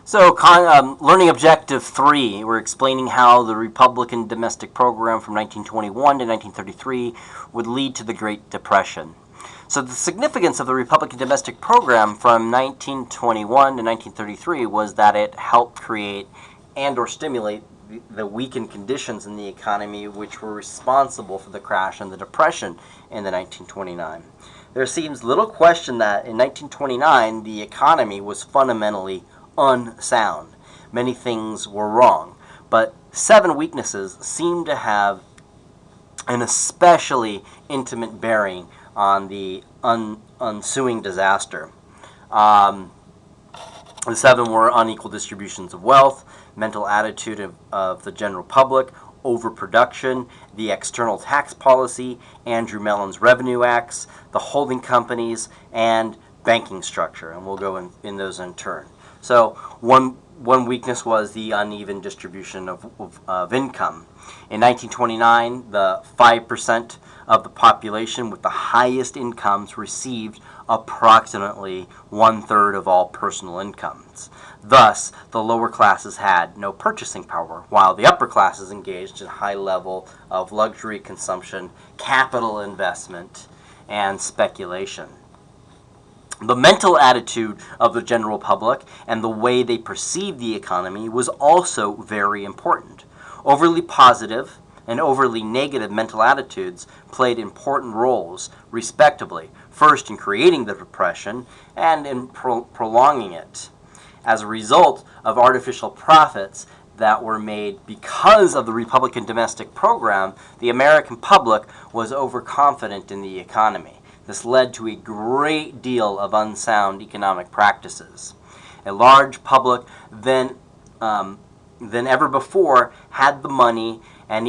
So, learning objective 3, we're explaining how the Republican domestic program from 1921 to 1933 would lead to the Great Depression. So the significance of the Republican domestic program from 1921 to 1933 was that it helped create and or stimulate the weakened conditions in the economy which were responsible for the crash and the depression in the 1929. There seems little question that in 1929 the economy was fundamentally unsound. Many things were wrong, but 7 weaknesses seem to have an especially intimate bearing on the ensuing disaster. The 7 were unequal distributions of wealth, mental attitude of the general public, overproduction, the external tax policy, Andrew Mellon's revenue acts, the holding companies, and banking structure. And we'll go in those in turn. So one weakness was the uneven distribution of income. In 1929, the 5% of the population with the highest incomes received approximately 1/3 of all personal incomes. Thus, the lower classes had no purchasing power, while the upper classes engaged in high level of luxury consumption, capital investment, and speculation. The mental attitude of the general public and the way they perceived the economy was also very important. Overly positive and overly negative mental attitudes played important roles, respectively, first in creating the depression and in prolonging it. As a result of artificial profits that were made because of the Republican domestic program, the American public was overconfident in the economy. This led to a great deal of unsound economic practices. A large public than ever before had the money and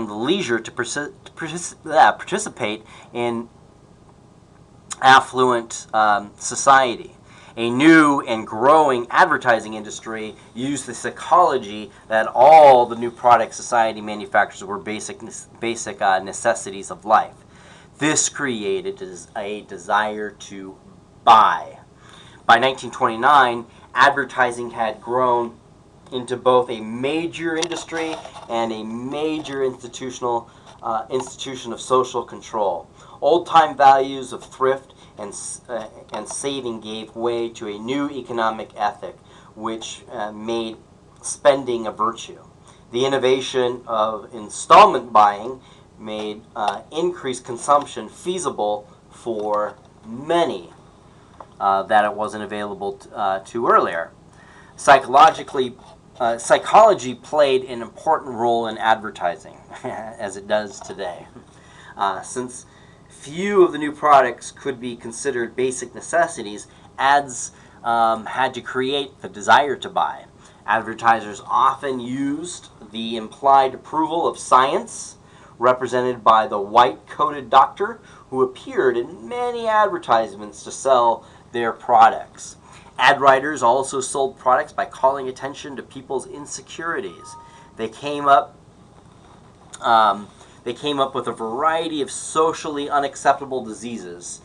the leisure to participate in affluent society. A new and growing advertising industry used the psychology that all the new products society manufactures were basic necessities of life. This created a desire to buy. By 1929, advertising had grown into both a major industry and a major institution of social control. Old-time values of thrift and saving gave way to a new economic ethic, which made spending a virtue. The innovation of installment buying made increased consumption feasible for many that it wasn't available to earlier. Psychology played an important role in advertising, as it does today. Since few of the new products could be considered basic necessities, ads had to create the desire to buy. Advertisers often used the implied approval of science, represented by the white-coated doctor who appeared in many advertisements to sell their products. Ad writers also sold products by calling attention to people's insecurities. They came up with a variety of socially unacceptable diseases,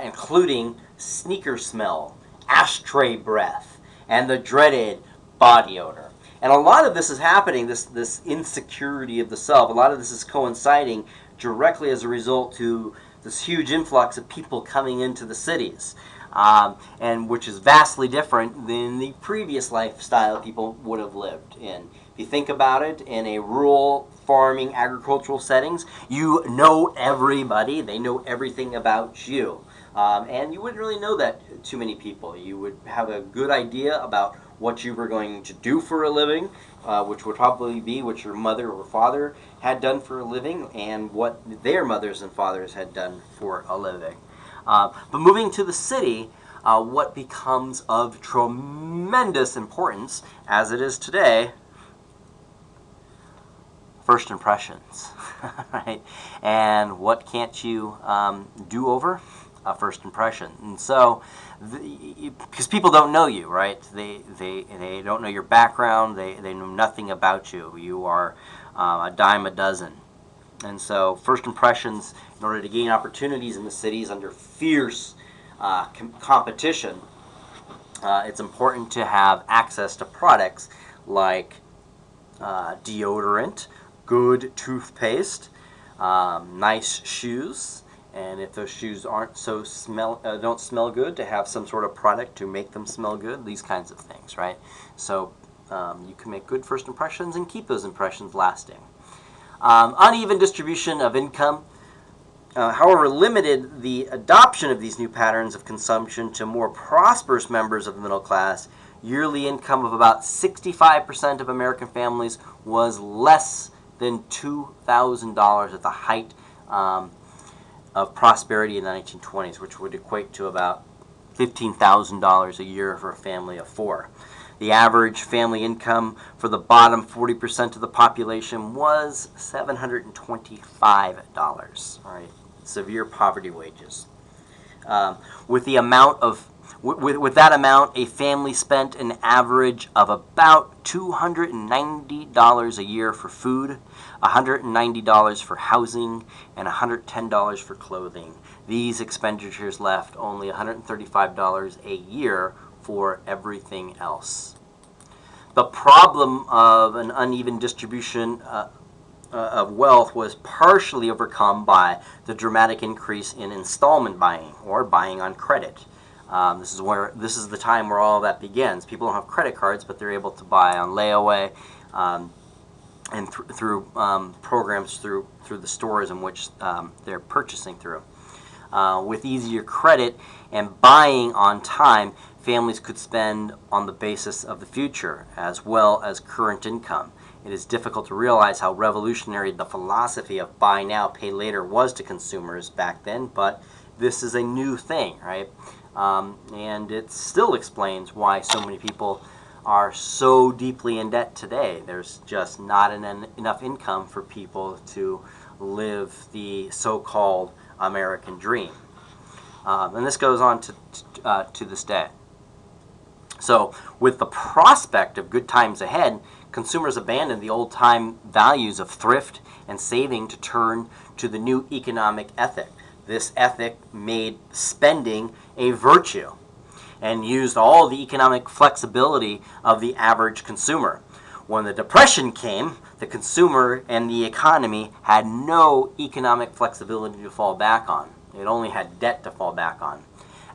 including sneaker smell, ashtray breath, and the dreaded body odor. And a lot of this is happening, this insecurity of the self, a lot of this is coinciding directly as a result to this huge influx of people coming into the cities, and which is vastly different than the previous lifestyle people would have lived in. If you think about it, in a rural farming agricultural settings, you know everybody, they know everything about you. And you wouldn't really know that too many people. You would have a good idea about what you were going to do for a living, which would probably be what your mother or father had done for a living and what their mothers and fathers had done for a living. But moving to the city, what becomes of tremendous importance, as it is today, first impressions, right? And what can't you do over? A first impression. And so, because people don't know you, right? They don't know your background. They know nothing about you. You are a dime a dozen. And so, first impressions, in order to gain opportunities in the cities under fierce competition, It's important to have access to products like deodorant, good toothpaste, nice shoes, and if those shoes aren't so don't smell good, to have some sort of product to make them smell good. These kinds of things, right? So you can make good first impressions and keep those impressions lasting. Uneven distribution of income, however, limited the adoption of these new patterns of consumption to more prosperous members of the middle class. Yearly income of about 65% of American families was less than $2,000 at the height of prosperity in the 1920s, which would equate to about $15,000 a year for a family of four. The average family income for the bottom 40% of the population was $725. All right, severe poverty wages. With that amount, a family spent an average of about $290 a year for food, $190 for housing, and $110 for clothing. These expenditures left only $135 a year for everything else. The problem of an uneven distribution of wealth was partially overcome by the dramatic increase in installment buying, or buying on credit. This is the time where all of that begins. People don't have credit cards, but they're able to buy on layaway and through programs through the stores in which they're purchasing through. With easier credit and buying on time, families could spend on the basis of the future as well as current income. It is difficult to realize how revolutionary the philosophy of buy now, pay later was to consumers back then, but this is a new thing, right? And it still explains why so many people are so deeply in debt today. There's just not enough income for people to live the so-called American dream. And this goes on to this day. So with the prospect of good times ahead, consumers abandoned the old-time values of thrift and saving to turn to the new economic ethic. This ethic made spending a virtue and used all the economic flexibility of the average consumer. When the Depression came, the consumer and the economy had no economic flexibility to fall back on. It only had debt to fall back on.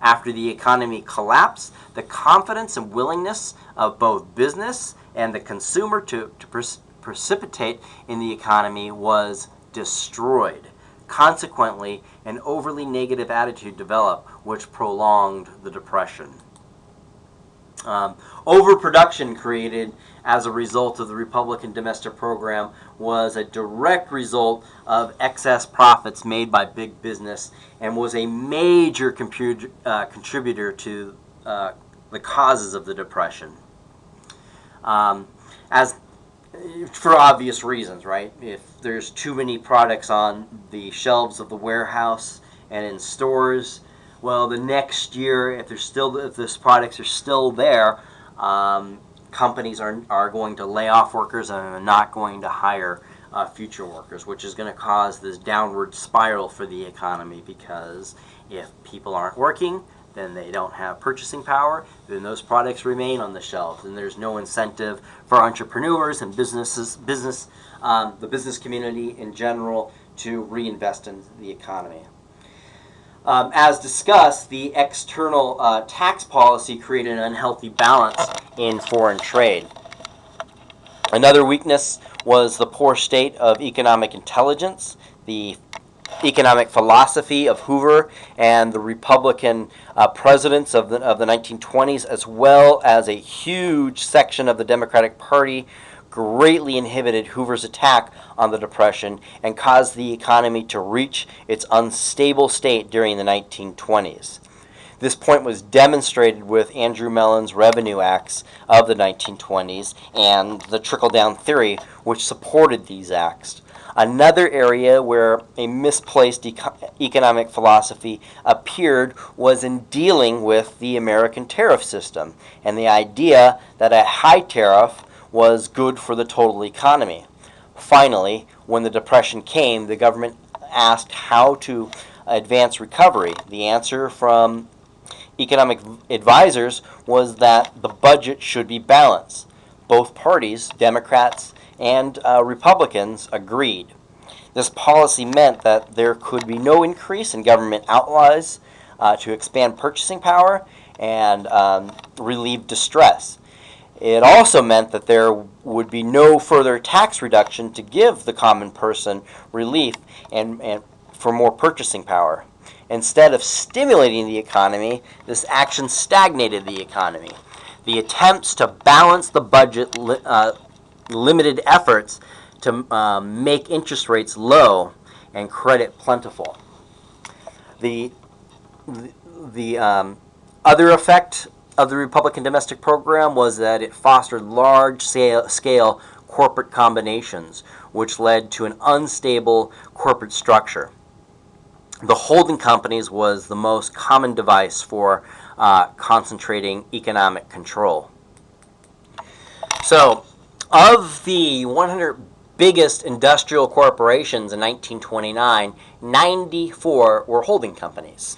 After the economy collapsed, the confidence and willingness of both business and the consumer to precipitate in the economy was destroyed. Consequently, an overly negative attitude developed, which prolonged the Depression. Overproduction created as a result of the Republican domestic program was a direct result of excess profits made by big business and was a major contributor to the causes of the Depression. For obvious reasons, right? If there's too many products on the shelves of the warehouse and in stores, well, the next year, if these products are still there, companies are going to lay off workers and are not going to hire future workers, which is going to cause this downward spiral for the economy, because if people aren't working, then they don't have purchasing power, then those products remain on the shelves, and there's no incentive for entrepreneurs and the business community in general to reinvest in the economy. As discussed, the external tax policy created an unhealthy balance in foreign trade. Another weakness was the poor state of economic intelligence. The economic philosophy of Hoover and the Republican presidents of the 1920s, as well as a huge section of the Democratic Party, greatly inhibited Hoover's attack on the Depression and caused the economy to reach its unstable state during the 1920s. This point was demonstrated with Andrew Mellon's revenue acts of the 1920s and the trickle-down theory, which supported these acts. Another area where a misplaced economic philosophy appeared was in dealing with the American tariff system and the idea that a high tariff was good for the total economy. Finally, when the Depression came, the government asked how to advance recovery. The answer from economic advisors was that the budget should be balanced. Both parties, Democrats and Republicans, agreed. This policy meant that there could be no increase in government outlays to expand purchasing power and relieve distress. It also meant that there would be no further tax reduction to give the common person relief and for more purchasing power. Instead of stimulating the economy, this action stagnated the economy. The attempts to balance the budget limited efforts to make interest rates low and credit plentiful. The other effect of the Republican domestic program was that it fostered large-scale corporate combinations, which led to an unstable corporate structure. The holding companies was the most common device for concentrating economic control. So, of the 100 biggest industrial corporations in 1929, 94 were holding companies.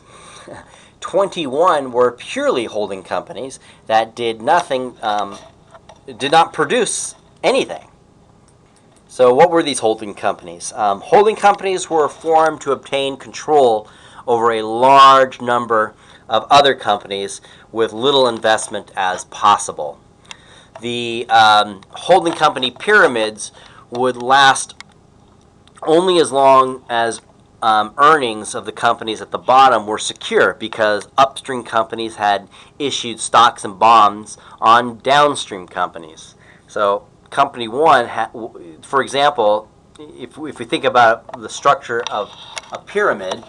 21 were purely holding companies that did nothing, did not produce anything. So what were these holding companies? Holding companies were formed to obtain control over a large number of other companies with little investment as possible. The holding company pyramids would last only as long as earnings of the companies at the bottom were secure, because upstream companies had issued stocks and bonds on downstream companies. So Company 1, for example, if we think about the structure of a pyramid,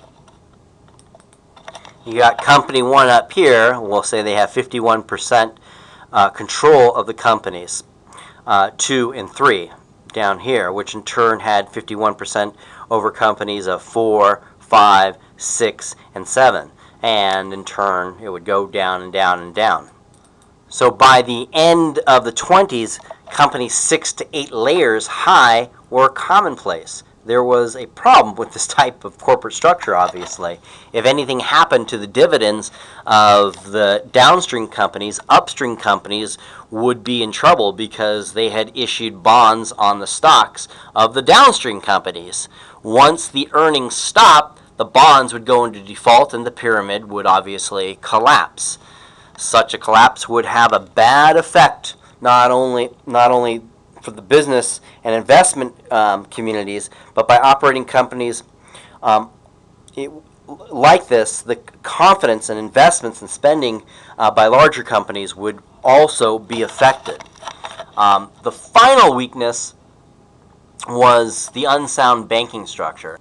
you got Company 1 up here. We'll say they have 51% control of the companies. 2 and 3 down here, which in turn had 51% over companies of 4, 5, 6, and 7. And in turn, it would go down and down and down. So by the end of the 20s, companies 6 to 8 layers high were commonplace. There was a problem with this type of corporate structure, obviously. If anything happened to the dividends of the downstream companies, upstream companies would be in trouble because they had issued bonds on the stocks of the downstream companies. Once the earnings stopped, the bonds would go into default and the pyramid would obviously collapse. Such a collapse would have a bad effect not only for the business and investment communities, but by operating companies like this, the confidence and investments and spending by larger companies would also be affected. The final weakness was the unsound banking structure.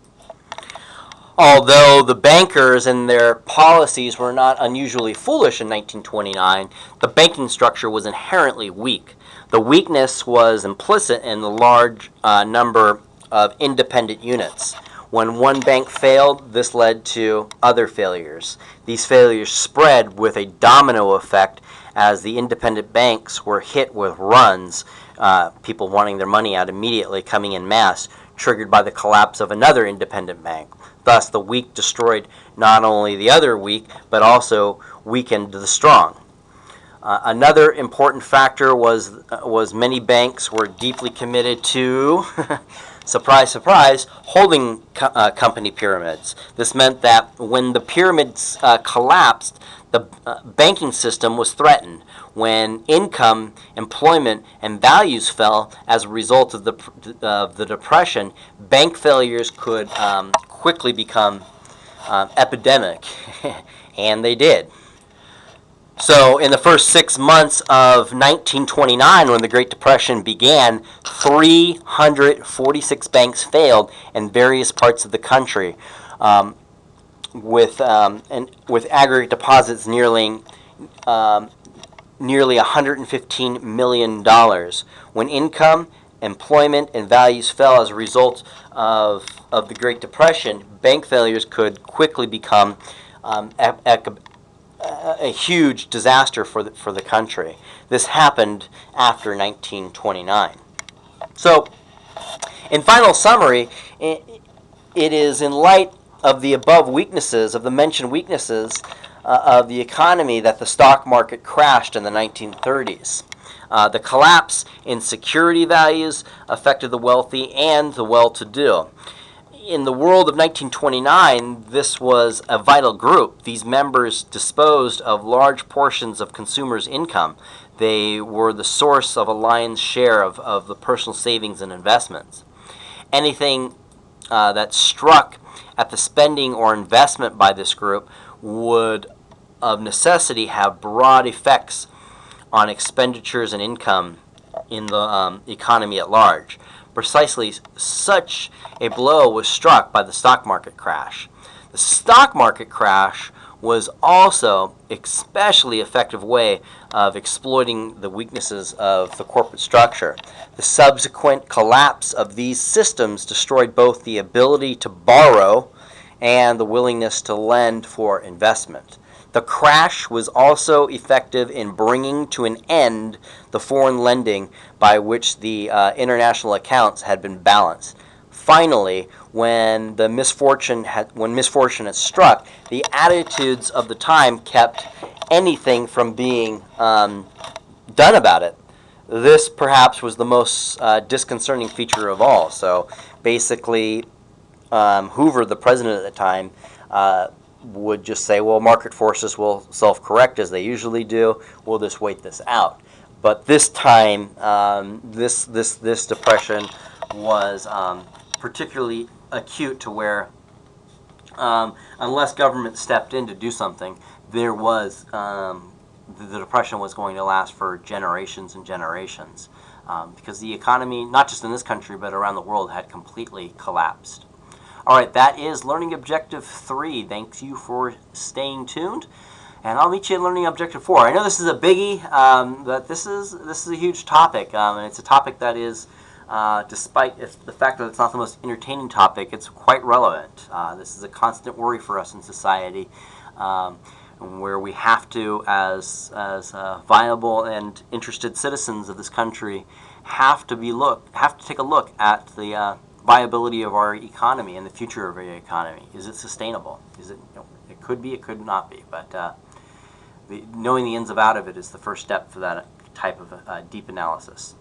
Although the bankers and their policies were not unusually foolish in 1929, the banking structure was inherently weak. The weakness was implicit in the large number of independent units. When one bank failed, this led to other failures. These failures spread with a domino effect as the independent banks were hit with runs, people wanting their money out immediately, coming in mass, triggered by the collapse of another independent bank. Thus, the weak destroyed not only the other weak, but also weakened the strong. Another important factor was many banks were deeply committed to, surprise, surprise, holding company pyramids. This meant that when the pyramids collapsed, the banking system was threatened. When income, employment, and values fell as a result of the Depression, bank failures could quickly become epidemic, and they did. So in the first 6 months of 1929, when the Great Depression began, 346 banks failed in various parts of the country, with aggregate deposits nearly $115 million. When income, employment, and values fell as a result of the Great Depression, bank failures could quickly become a huge disaster for the country. This happened after 1929. So, in final summary, it is in light of the above weaknesses, of the mentioned weaknesses, of the economy that the stock market crashed in the 1930s. The collapse in security values affected the wealthy and the well-to-do. In the world of 1929, this was a vital group. These members disposed of large portions of consumers' income. They were the source of a lion's share of the personal savings and investments. Anything that struck at the spending or investment by this group would, of necessity, have broad effects on expenditures and income in the economy at large. Precisely such a blow was struck by the stock market crash. The stock market crash was also an especially effective way of exploiting the weaknesses of the corporate structure. The subsequent collapse of these systems destroyed both the ability to borrow and the willingness to lend for investment. The crash was also effective in bringing to an end the foreign lending by which the international accounts had been balanced. Finally, when misfortune had struck, the attitudes of the time kept anything from being done about it. This perhaps was the most disconcerting feature of all. So basically, Hoover, the president at the time, would just say, well, market forces will self-correct as they usually do. We'll just wait this out. But this time, this depression was particularly acute to where, unless government stepped in to do something, there was the depression was going to last for generations and generations, because the economy, not just in this country but around the world, had completely collapsed. All right, that is Learning Objective 3. Thank you for staying tuned, and I'll meet you in Learning Objective 4. I know this is a biggie, but this is a huge topic, and it's a topic that is, despite the fact that it's not the most entertaining topic, it's quite relevant. This is a constant worry for us in society, where we have to, as viable and interested citizens of this country, have to take a look at the viability of our economy and the future of our economy. Is it sustainable? Is it? It could be. It could not be. But knowing the ins and outs of it is the first step for that type of deep analysis.